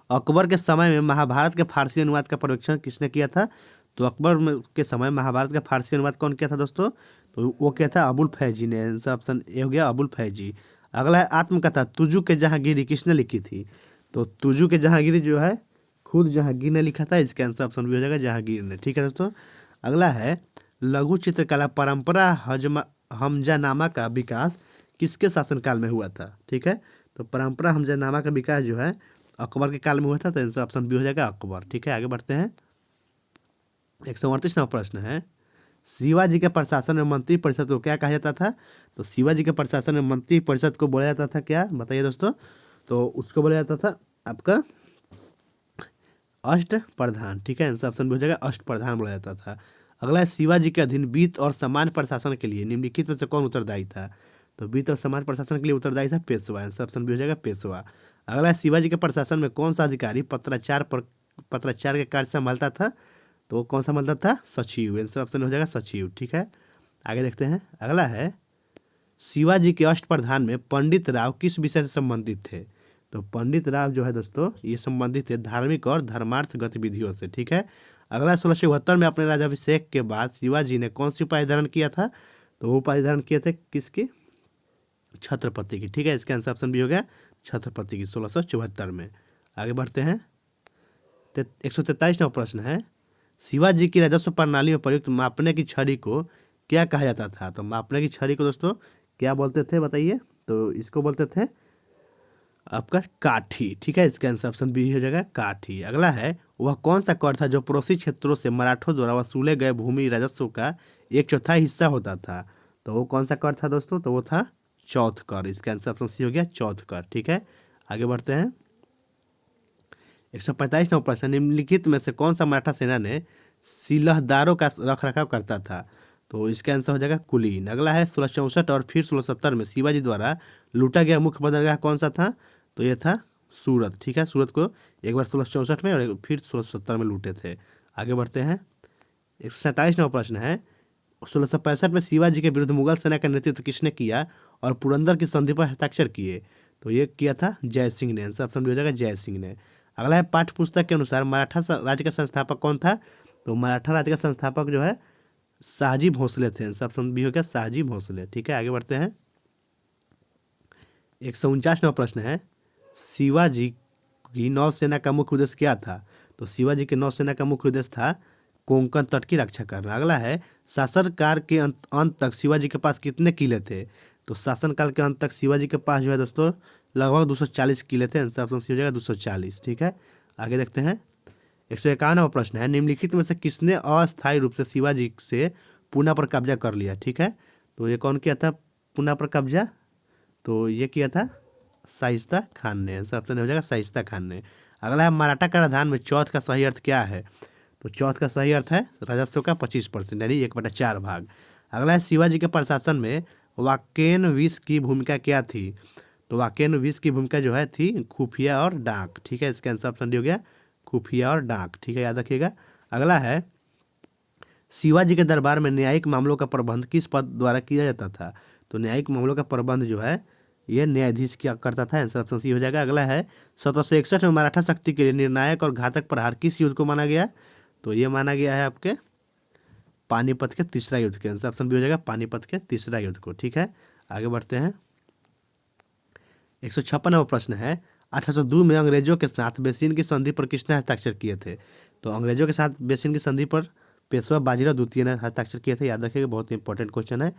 अकबर के समय में महाभारत के फारसी अनुवाद का पर्यवेक्षण किसने किया था? तो के समय महाभारत का फारसी अनुवाद कौन किया था दोस्तों? तो वो किया था अबुल फैजी ने। आंसर ऑप्शन ए हो गया अबुल फैजी। अगला है आत्मकथा तुजू के जहांगीरी किसने लिखी थी? तो तुजू के जहांगीर जो है खुद जहांगीर ने लिखा था, इसका आंसर ऑप्शन बी हो जाएगा जहांगीर ने। ठीक है दोस्तों, अगला है लघु चित्रकला परंपरा हमजानामा का विकास किसके शासनकाल में हुआ था। ठीक है, तो परंपरा हमजानामा का विकास जो है अकबर के काल में हुआ था, तो आंसर ऑप्शन बी हो जाएगा अकबर। ठीक है, आगे बढ़ते हैं। 138वां प्रश्न है शिवाजी के प्रशासन में मंत्री परिषद को क्या कहा जाता था। तो शिवाजी के प्रशासन में मंत्री परिषद को बोला जाता था क्या, बताइए दोस्तों। तो उसको बोला जाता था आपका अष्ट प्रधान। ठीक है, आंसर ऑप्शन भी हो जाएगा अष्ट प्रधान बोला जाता था। अगला है शिवाजी के अधीन वित्त और सामान्य प्रशासन के लिए निम्नलिखित में से कौन उत्तरदायी था। तो वित्त और सामान्य प्रशासन के लिए उत्तरदायी था पेशवा। आंसर ऑप्शन भी हो जाएगा पेशवा। अगला है शिवाजी के प्रशासन में कौन सा अधिकारी पत्राचार के कार्य संभालता था। तो वो कौन सा मतलब था, सचिव। आंसर ऑप्शन हो जाएगा सचिव। ठीक है, आगे देखते हैं। अगला है शिवाजी के अष्ट प्रधान में पंडित राव किस विषय से संबंधित थे। तो पंडित राव जो है दोस्तों ये संबंधित है धार्मिक और धर्मार्थ गतिविधियों से। ठीक है, अगला 1672 में अपने राज्याभिषेक के बाद शिवाजी ने कौन सी उपाधि धारण किया था। तो वो उपाधि धारण किए थे किसकी, छत्रपति की। ठीक है, इसका आंसर ऑप्शन भी हो गया छत्रपति की 1674 में। आगे बढ़ते हैं। 143वां प्रश्न है शिवाजी की राजस्व प्रणाली में प्रयुक्त मापने की छड़ी को क्या कहा जाता था। तो मापने की छड़ी को दोस्तों क्या बोलते थे बताइए। तो इसको बोलते थे आपका काठी। ठीक है, इसका आंसर ऑप्शन बी हो जाएगा काठी। अगला है वह कौन सा कर था जो पड़ोसी क्षेत्रों से मराठों द्वारा वसूले गए भूमि राजस्व का 1/4 हिस्सा होता था। तो वो कौन सा कर था दोस्तों, तो वो था चौथ कर। इसका आंसर ऑप्शन सी हो गया चौथ कर। ठीक है, आगे बढ़ते हैं। 145वां प्रश्न निम्नलिखित में से कौन सा मराठा सेना ने सिलहदारों का रख रखाव करता था। तो इसका आंसर हो जाएगा कुलीन। अगला है 1664 और फिर 1670 में शिवाजी द्वारा लूटा गया मुख्य बंदरगाह कौन सा था। तो ये था सूरत। ठीक है, सूरत को एक बार 1664 में और फिर 1670 में लूटे थे। आगे बढ़ते हैं। 147वां प्रश्न है 1665 में शिवाजी के विरुद्ध मुगल सेना का नेतृत्व किसने किया और पुरंदर की संधि पर हस्ताक्षर किए। तो ये किया था जय सिंह ने। आंसर ऑप्शन भी हो जाएगा जय सिंह ने। अगला है पाठ्य पुस्तक के अनुसार मराठा राज्य का संस्थापक कौन था। तो मराठा राज्य का संस्थापक जो है शाहजी भोसले थे। आंसर ऑप्शन बी हो गया शाहजी भोसले। ठीक है, आगे बढ़ते हैं। 149वां प्रश्न है शिवाजी की नौसेना का मुख्य उद्देश्य क्या था। तो शिवाजी की नौसेना का मुख्य उद्देश्य था कोंकण तट की रक्षा करना। अगला है शासनकाल के अंत तक शिवाजी के पास कितने किले थे। तो शासनकाल के अंत तक शिवाजी के पास जो है दोस्तों लगभग 240 किले थे। आंसर ऑप्शन सी हो जाएगा 240। ठीक है, आगे देखते हैं। 151वां प्रश्न है निम्नलिखित में से किसने अस्थायी रूप से शिवाजी से पूना पर कब्जा कर लिया। ठीक है, तो ये कौन किया था पूना पर कब्जा। तो ये किया था शाइस्ता खान ने। आंसर ऑप्शन हो जाएगा शाइस्ता खान ने। अगला है मराठा कराधान में चौथ का सही अर्थ क्या है। तो चौथ का सही अर्थ है राजस्व का 25% यानी 1/4 भाग। अगला है शिवाजी के प्रशासन में वाकेन विष की भूमिका क्या थी। तो वाकेन विष की भूमिका जो है थी खुफिया और डाक। ठीक है, इसका आंसर ऑप्शन डी हो गया खुफिया और डाक। ठीक है, याद रखिएगा। अगला है शिवाजी के दरबार में न्यायिक मामलों का प्रबंध किस पद द्वारा किया जाता था। तो न्यायिक मामलों का प्रबंध जो है ये न्यायाधीश किया करता था। आंसर ऑप्शन सी हो जाएगा। अगला है 1761 में मराठा शक्ति के लिए निर्णायक और घातक प्रहार किस युद्ध को माना गया। तो ये माना गया है आपके पानीपत के तीसरा युद्ध के। आंसर ऑप्शन भी हो जाएगा पानीपत के तीसरा युद्ध को। ठीक है, आगे बढ़ते हैं। 156वां प्रश्न है 1802 में अंग्रेजों के साथ बेसिन की संधि पर किसने हस्ताक्षर किए थे। तो अंग्रेजों के साथ बेसिन की संधि पर पेशवा बाजीराव द्वितीय ने हस्ताक्षर किए थे। याद रखिएगा, बहुत इंपॉर्टेंट क्वेश्चन है।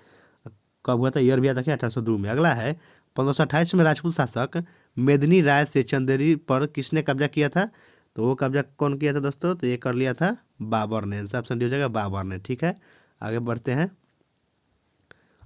कब हुआ था ईयर भी याद रखिए 1802 में। अगला है 1528 में राजपूत शासक मेदिनी राय से चंदेरी पर किसने कब्जा किया था। तो वो कब्जा कौन किया था दोस्तों, तो ये कर लिया था बाबर ने। आंसर ऑप्शन डी हो जाएगा बाबर ने। ठीक है, आगे बढ़ते हैं।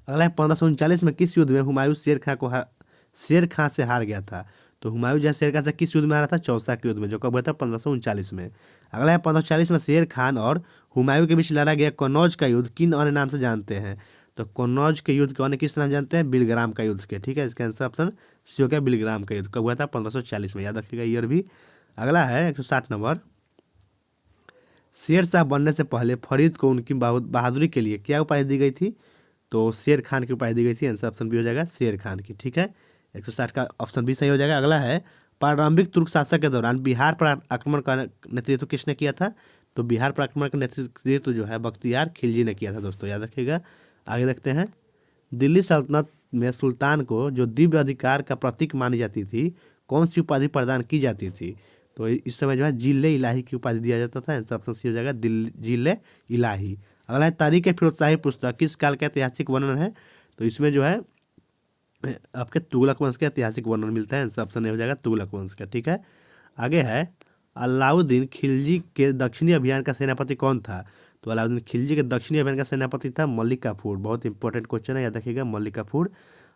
अगला है 1539 में किस युद्ध में हुमायूं शेर खां से हार गया था। तो हुमायूं जो है शेर खां से किस युद्ध में हारा था, चौसा के युद्ध में, जो कब हुआ था 1539 में। अगला है 1540 में शेर खान और हुमायूं के बीच लड़ा गया कन्नौज का युद्ध किन अन्य नाम से जानते हैं। तो कन्नौज के युद्ध को अन्य किस नाम जानते हैं, बिलग्राम का युद्ध के। ठीक है, इसका आंसर ऑप्शन सी हो गया बिलग्राम का युद्ध। कब हुआ था 1540 में, याद रखिएगा ईयर भी। अगला है 160 नंबर शेर शाह बनने से पहले फरीद को उनकी बहादुरी के लिए क्या उपाधि दी गई थी। तो शेर खान की उपाधि दी गई थी। आंसर ऑप्शन बी हो जाएगा शेर खान की। ठीक है, 160 का ऑप्शन बी सही हो जाएगा। अगला है प्रारंभिक तुर्क शासक के दौरान बिहार पर आक्रमण का नेतृत्व किसने किया था। तो बिहार पर आक्रमण का नेतृत्व जो है बख्तियार खिलजी ने किया था दोस्तों, याद रखिएगा। आगे देखते हैं। दिल्ली सल्तनत में सुल्तान को जो दिव्य अधिकार का प्रतीक मानी जाती थी कौन सी उपाधि प्रदान की जाती थी? तो इस समय जो है जिले इलाही की उपाधि दिया जाता था। आंसर ऑप्शन सी हो जाएगा जिले इलाही। अगला है तारीख फिरोजशाही पुस्तक किस काल का ऐतिहासिक वर्णन है? तो इसमें जो है आपके तुगलक वंश का ऐतिहासिक वर्णन मिलता है। आंसर ऑप्शन ए हो जाएगा तुगलक वंश का। ठीक है, आगे है अलाउद्दीन खिलजी के दक्षिणी अभियान का सेनापति कौन था? तो अलाउद्दीन खिलजी के दक्षिणी अभियान का सेनापति था मलिक काफूर। बहुत इंपॉर्टेंट क्वेश्चन है, याद रखिएगा, मलिक काफूर।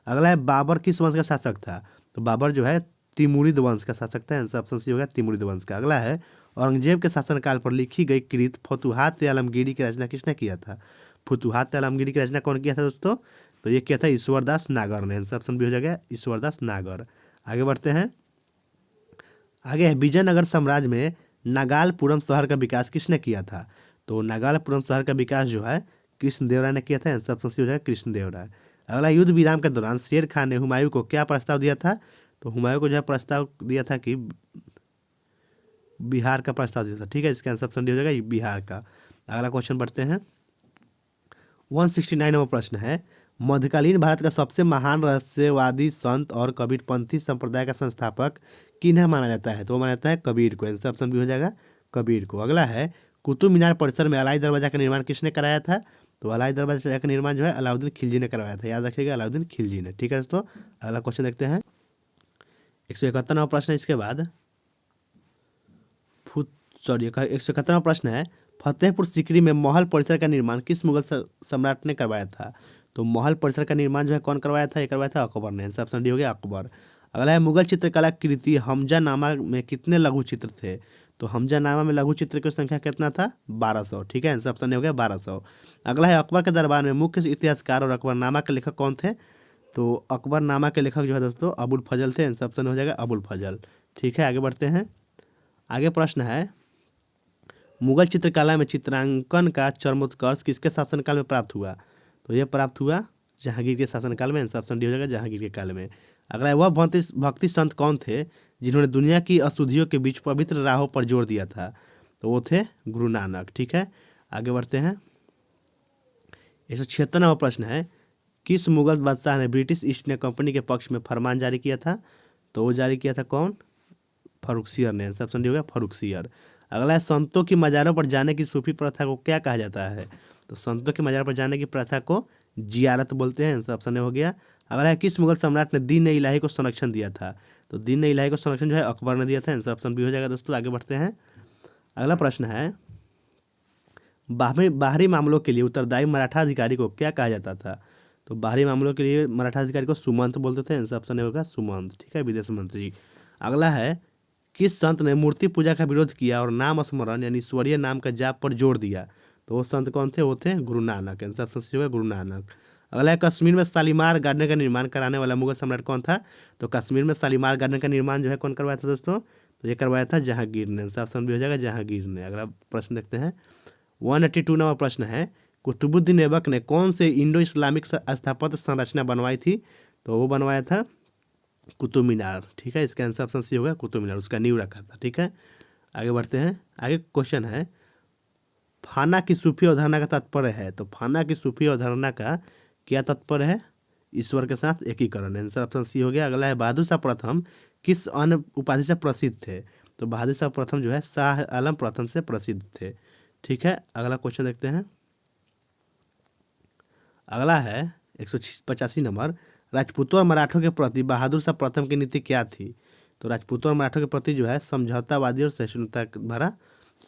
अगला है बाबर किस वंश का शासक था? तो बाबर जो है तिमुरिद वंश का शासक था। आंसर ऑप्शन सी होगा तिमुरिद वंश का। अगला है औरंगजेब के शासनकाल पर लिखी गई कृत फतुहात आलमगीरी की रचना किसने किया था? फतुहात आलमगीरी की रचना कौन किया था दोस्तों? तो ये किया था ईश्वरदास नागर ने। आंसर ऑप्शन भी हो जाएगा ईश्वरदास नागर। आगे बढ़ते हैं, आगे है विजयनगर साम्राज्य में नागालपुरम शहर का विकास किसने किया था? तो नागालपुरम शहर का विकास जो है कृष्णदेवराय ने किया था। आंसर ऑप्शन सी हो जाएगा कृष्णदेवराय। अगला युद्ध विराम के दौरान शेर खान ने हुमायूं को क्या प्रस्ताव दिया था? तो हुमायूं को जो है प्रस्ताव दिया था कि बिहार का प्रस्ताव दिया था। ठीक है, इसका आंसर ऑप्शन डी हो जाएगा बिहार का। अगला क्वेश्चन बढ़ते हैं, 169 नंबर प्रश्न है मध्यकालीन भारत का सबसे महान रहस्यवादी संत और कबीरपंथी संप्रदाय का संस्थापक किन्हें माना जाता है? तो वो माना जाता है कबीर को। आंसर ऑप्शन भी हो जाएगा कबीर को। अगला है कुतुब मीनार परिसर में अलाई दरवाजा का निर्माण किसने कराया था? तो अलाई दरवाजा का निर्माण जो है अलाउद्दीन खिलजी ने करवाया था। याद रखिएगा अलाउद्दीन खिलजी ने। ठीक है दोस्तों, अगला क्वेश्चन देखते हैं, 171 नंबर प्रश्न है। इसके बाद 171वां प्रश्न है फतेहपुर सीकरी में महल परिसर का निर्माण किस मुगल सम्राट ने करवाया था? तो महल परिसर का निर्माण जो है कौन करवाया था? ये करवाया था अकबर ने। आंसर ऑप्शन डी हो गया अकबर। अगला है मुगल चित्रकला कृति हमजानामा में कितने लघु चित्र थे? तो हमजानामा में लघु चित्र की संख्या कितना था? 1200। ठीक है, आंसर ऑप्शन हो गया 1200। अगला है अकबर के दरबार में मुख्य इतिहासकार और अकबरनामा के लेखक कौन थे? तो अकबरनामा के लेखक जो है दोस्तों अबुल फजल थे। आंसर ऑप्शन हो जाएगा अबुल फजल। ठीक है, आगे बढ़ते हैं, आगे प्रश्न है मुगल चित्रकला में चित्रांकन का चरमोत्कर्ष किसके शासनकाल में प्राप्त हुआ? तो यह प्राप्त हुआ जहांगीर के शासनकाल में। आंसर ऑप्शन डी हो जाएगा जहांगीर के काल में। अगला वह भक्ति संत कौन थे जिन्होंने दुनिया की अशुद्धियों के बीच पवित्र राहों पर जोर दिया था? तो वो थे गुरु नानक। ठीक है, आगे बढ़ते हैं, 176वां प्रश्न है किस मुगल बादशाह ने ब्रिटिश ईस्ट इंडिया कंपनी के पक्ष में फरमान जारी किया था? तो वो जारी किया था कौन? फर्रुखसियर ने। आंसर ऑप्शन डी हो गया फर्रुखसियर। अगला है संतों की मज़ारों पर जाने की सूफी प्रथा को क्या कहा जाता है? तो संतों की मज़ार पर जाने की प्रथा को जियारत बोलते हैं। आंसर ऑप्शन ए हो गया। अगला है किस मुगल सम्राट ने दीन इलाही को संरक्षण दिया था? तो दीन इलाही को संरक्षण जो है अकबर ने दिया था। आंसर ऑप्शन बी हो जाएगा दोस्तों। आगे बढ़ते हैं, अगला प्रश्न है बाहरी मामलों के लिए उत्तरदायी मराठा अधिकारी को क्या कहा जाता था? तो बाहरी मामलों के लिए मराठा अधिकारी को सुमंत बोलते थे। आंसर ऑप्शन ए होगा सुमंत। ठीक है, विदेश मंत्री। अगला है किस संत ने मूर्ति पूजा का विरोध किया और नाम स्मरण यानी ईश्वरीय नाम का जाप पर जोर दिया? तो वो संत कौन थे? वो थे गुरु नानक। आंसर ऑप्शन सी होगा गुरु नानक। अगला है कश्मीर में शालीमार गार्डन का निर्माण कराने वाला मुगल सम्राट कौन था? तो कश्मीर में शालीमार गार्डन का निर्माण जो है कौन करवाया था दोस्तों? तो ये करवाया था जहांगीर ने। आंसर ऑप्शन भी हो जाएगा जहांगीर ने। अगला प्रश्न देखते हैं, 182 नंबर प्रश्न है कुतुबुद्दीन ऐबक ने कौन से इंडो इस्लामिक स्थापत्य संरचना बनवाई थी? तो वो बनवाया था कुतुब मीनार। ठीक है, इसका आंसर ऑप्शन सी होगा कुतुब मीनार, उसका नींव रखा था। ठीक है, आगे बढ़ते हैं, आगे क्वेश्चन है फाना की सूफी अवधारणा का तात्पर्य है? तो फाना की सूफी अवधारणा का क्या तात्पर्य है? ईश्वर के साथ एकीकरण। आंसर ऑप्शन सी हो गया। अगला है बहादुर शाह प्रथम किस अन्य उपाधि से प्रसिद्ध थे? तो बहादुर शाह प्रथम जो है शाह आलम प्रथम से प्रसिद्ध थे। ठीक है, अगला क्वेश्चन देखते हैं, अगला है 185 नंबर राजपूतों और मराठों के प्रति बहादुर शाह प्रथम की नीति क्या थी? तो राजपूतों और मराठों के प्रति जो है समझौतावादी और सहिष्णुता भरा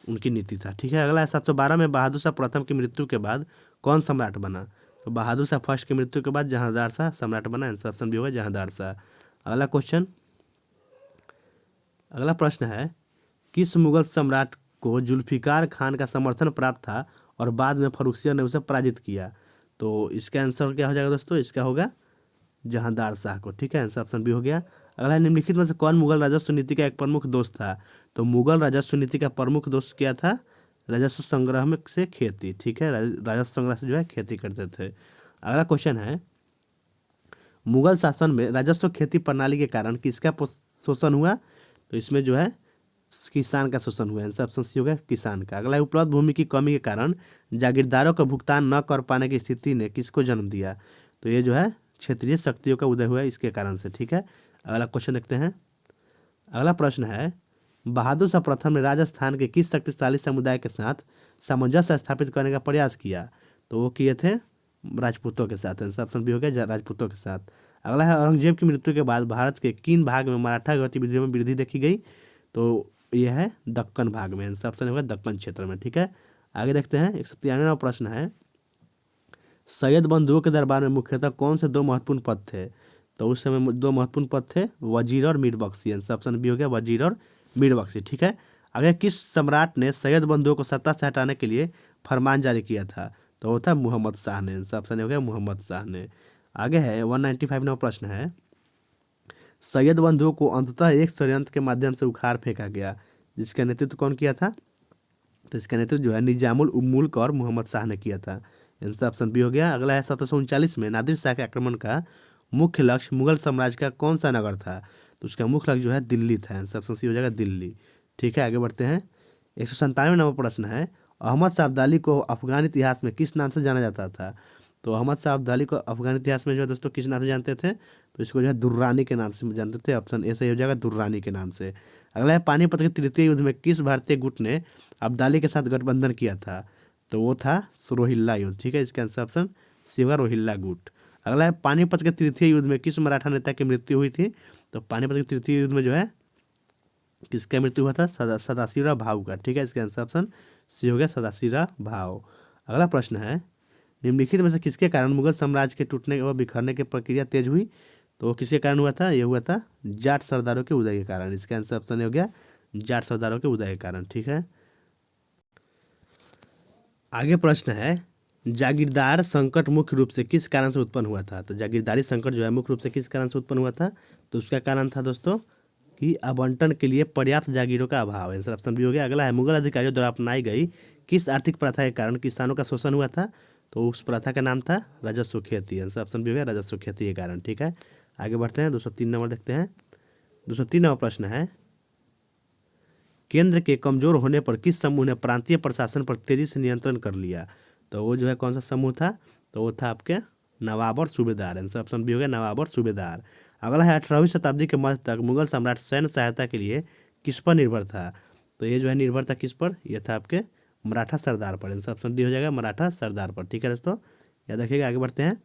उनकी नीति था। ठीक है, अगला है 712 में बहादुर शाह प्रथम की मृत्यु के बाद कौन सम्राट बना? तो बहादुर शाह फर्स्ट की मृत्यु के बाद जहांदार शाह सम्राट बना। आंसर ऑप्शन भी होगा जहांदार शाह। अगला क्वेश्चन, अगला प्रश्न है किस मुगल सम्राट को जुल्फिकार खान का समर्थन प्राप्त था और बाद में फर्रुखसियर ने उसे पराजित किया? तो इसका आंसर क्या हो जाएगा दोस्तों? इसका होगा जहांदार शाह को। ठीक है, आंसर ऑप्शन बी हो गया। अगला निम्नलिखित में से कौन मुगल राजस्व नीति का एक प्रमुख दोष था? तो मुगल राजस्व नीति का प्रमुख दोष क्या था? राजस्व संग्रह में से खेती। ठीक है, राजस्व संग्रह से जो है खेती करते थे। अगला क्वेश्चन है मुगल शासन में राजस्व खेती प्रणाली के कारण किसका शोषण हुआ? तो इसमें जो है किसान का शोषण हुआ। आंसर ऑप्शन सी होगा किसान का। अगला उपलब्ध भूमि की कमी के कारण जागीरदारों का भुगतान न कर पाने की स्थिति ने किसको जन्म दिया? तो ये जो है क्षेत्रीय शक्तियों का उदय हुआ इसके कारण से। ठीक है, अगला क्वेश्चन देखते हैं, अगला प्रश्न है, बहादुर शाह प्रथम ने राजस्थान के किस शक्तिशाली समुदाय के साथ सामंजस्य स्थापित करने का प्रयास किया? तो वो किए थे राजपूतों के साथ। आंसर ऑप्शन बी हो गया राजपूतों के साथ। अगला है, औरंगजेब की मृत्यु के बाद भारत के किन भाग में मराठा गतिविधियों में वृद्धि देखी गई? तो यह है दक्कन भाग में। आंसर ऑप्शन होगा दक्कन क्षेत्र में। ठीक है, आगे देखते हैं। 193वां प्रश्न है, सैयद बंधुओं के दरबार में मुख्यतः कौन से दो महत्वपूर्ण पद थे? तो उस समय दो महत्वपूर्ण पद थे, वजीर और मीर बख्शी। आंसर ऑप्शन बी हो गया वजीर और मीर बख्शी। ठीक है, आगे किस सम्राट ने सैयद बंधुओं को सत्ता से हटाने के लिए फरमान जारी किया था? तो वो था मोहम्मद शाह ने। आंसर ऑप्शन हो गया मोहम्मद शाह ने। आगे है 195वां प्रश्न है, सैयद बंधुओं को अंततः एक षड्यंत्र के माध्यम से उखाड़ फेंका गया, जिसका नेतृत्व कौन किया था? तो इसका नेतृत्व जो है निजामुल उल मुल्क और मोहम्मद शाह ने किया था। आंसर ऑप्शन बी हो गया। अगला है 1739 में नादिर शाह के आक्रमण का मुख्य लक्ष्य मुगल साम्राज्य का कौन सा नगर था? तो उसका मुख्य लक्ष्य जो है दिल्ली था। आंसर ऑप्शन सी हो जाएगा दिल्ली। ठीक है, आगे बढ़ते हैं। 197वां नंबर प्रश्न है, अहमद शाह अब्दाली को अफगान इतिहास में किस नाम से जाना जाता था? तो अहमद शाह अब्दाली को अफगान इतिहास में जो है दोस्तों किस नाम से जानते थे? तो इसको जो है दुर्रानी के नाम से जानते थे। ऑप्शन ए सही हो जाएगा दुर्रानी के नाम से। अगला है, पानीपत के तृतीय युद्ध में किस भारतीय गुट ने अब्दाली के साथ गठबंधन किया था? तो वो था रोहिल्ला युद्ध। ठीक है, इसका आंसर ऑप्शन सी होगा रोहिल्ला गुट। अगला है, पानीपत के तृतीय युद्ध में किस मराठा नेता की मृत्यु हुई थी? तो पानीपत के तृतीय युद्ध में जो है किसका मृत्यु हुआ था? सदाशिवराव भाऊ का। ठीक है, इसका आंसर ऑप्शन सी हो गया सदाशिवराव भाऊ। अगला प्रश्न है, निम्नलिखित में से किसके कारण मुगल साम्राज्य के टूटने व बिखरने की प्रक्रिया तेज हुई? तो वो किसके कारण हुआ था? ये हुआ था जाट सरदारों के उदय के कारण। इसका आंसर ऑप्शन हो गया जाट सरदारों के उदय के कारण। ठीक है, आगे प्रश्न है, जागीरदार संकट मुख्य रूप से किस कारण से उत्पन्न हुआ था? तो जागीरदारी संकट जो है मुख्य रूप से किस कारण से उत्पन्न हुआ था? तो उसका कारण था दोस्तों कि आवंटन के लिए पर्याप्त जागीरों का अभाव। आंसर ऑप्शन बी हो गया। अगला है, मुगल अधिकारियों द्वारा अपनाई गई किस आर्थिक प्रथा के कारण किसानों का शोषण हुआ था? तो उस प्रथा का नाम था राजस्व खेती। आंसर ऑप्शन बी हो गया राजस्व खेती के कारण। ठीक है, आगे बढ़ते हैं। 203 नंबर देखते हैं। 203 नंबर प्रश्न है, केंद्र के कमजोर होने पर किस समूह ने प्रांतीय प्रशासन पर तेजी से नियंत्रण कर लिया? तो वो जो है कौन सा समूह था? तो वो था आपके नवाब और सूबेदार। आंसर ऑप्शन बी हो गया नवाब और सूबेदार। अगला है, 18वीं शताब्दी के मध्य तक मुगल सम्राट सैन्य सहायता के लिए किस पर निर्भर था? तो ये जो है निर्भर था किस पर? यह था आपके मराठा सरदार पर। आंसर ऑप्शन डी हो जाएगा मराठा सरदार पर। ठीक है दोस्तों, याद रखिएगा। आगे बढ़ते हैं।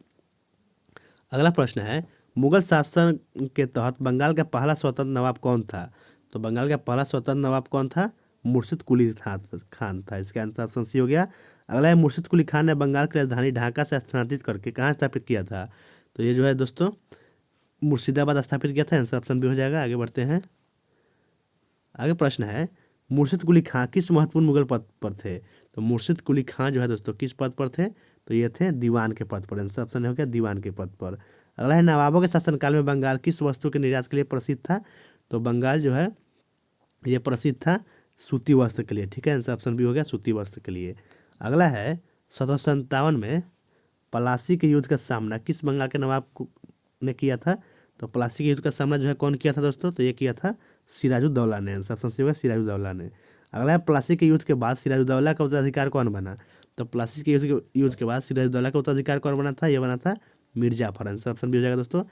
अगला प्रश्न है, मुगल शासन के तहत बंगाल का पहला स्वतंत्र नवाब कौन था? तो बंगाल का पहला स्वतंत्र नवाब कौन था? मुर्शिद कुली खान था। इसका आंसर ऑप्शन सी हो गया। अगला है, मुर्शिद कुली खान ने बंगाल की राजधानी ढाका से स्थानांतरित करके कहाँ स्थापित किया था? तो ये जो है दोस्तों मुर्शिदाबाद स्थापित किया था। आंसर ऑप्शन बी हो जाएगा। आगे बढ़ते हैं। आगे प्रश्न है, मुर्शिद कुली खां किस महत्वपूर्ण मुगल पद पर थे? तो मुर्शिद कुली खां जो है दोस्तों किस पद पर थे? तो ये थे दीवान के पद पर। आंसर ऑप्शन हो गया दीवान के पद पर। अगला है, नवाबों के शासनकाल में बंगाल किस वस्तु के निर्यात के लिए प्रसिद्ध था? तो बंगाल जो है ये प्रसिद्ध था सूती वस्त्र के लिए। ठीक है, आंसर ऑप्शन बी हो गया सूती वस्त्र के लिए। अगला है, 1757 में पलासी के युद्ध का सामना किस बंगाल के ने किया था? तो पलासी के युद्ध का सामना जो है कौन किया था दोस्तों? तो ये किया था सिराजुद्दौला ने। आंसर ऑप्शन सी होगा सिराजुद्दौला ने। अगला है, प्लासी के युद्ध के बाद सिराजुद्दौला का उत्तराधिकार कौन बना? तो प्लासी के युद्ध के बाद सिराजुद्दौला का उत्तराधिकार कौन बना था? ये बना था मीर जाफर। आंसर ऑप्शन भी हो जाएगा दोस्तों।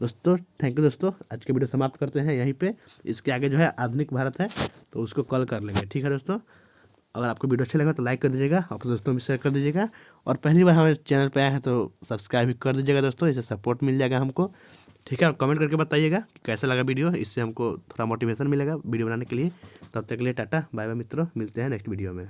दोस्तों थैंक यू दोस्तों, आज के वीडियो समाप्त करते हैं यहीं पे। इसके आगे जो है आधुनिक भारत है तो उसको कल कर लेंगे। ठीक है दोस्तों, अगर आपको वीडियो अच्छा लगा तो लाइक कर दीजिएगा, अपने दोस्तों में शेयर कर दीजिएगा, और पहली बार हमारे चैनल पे आए हैं तो सब्सक्राइब भी कर दीजिएगा दोस्तों, इससे सपोर्ट मिल जाएगा हमको। ठीक है, और कमेंट करके बताइएगा कि कैसा लगा वीडियो, इससे हमको थोड़ा मोटिवेशन मिलेगा वीडियो बनाने के लिए। तब तक के लिए टाटा बाय बाय मित्रों, मिलते हैं नेक्स्ट वीडियो में।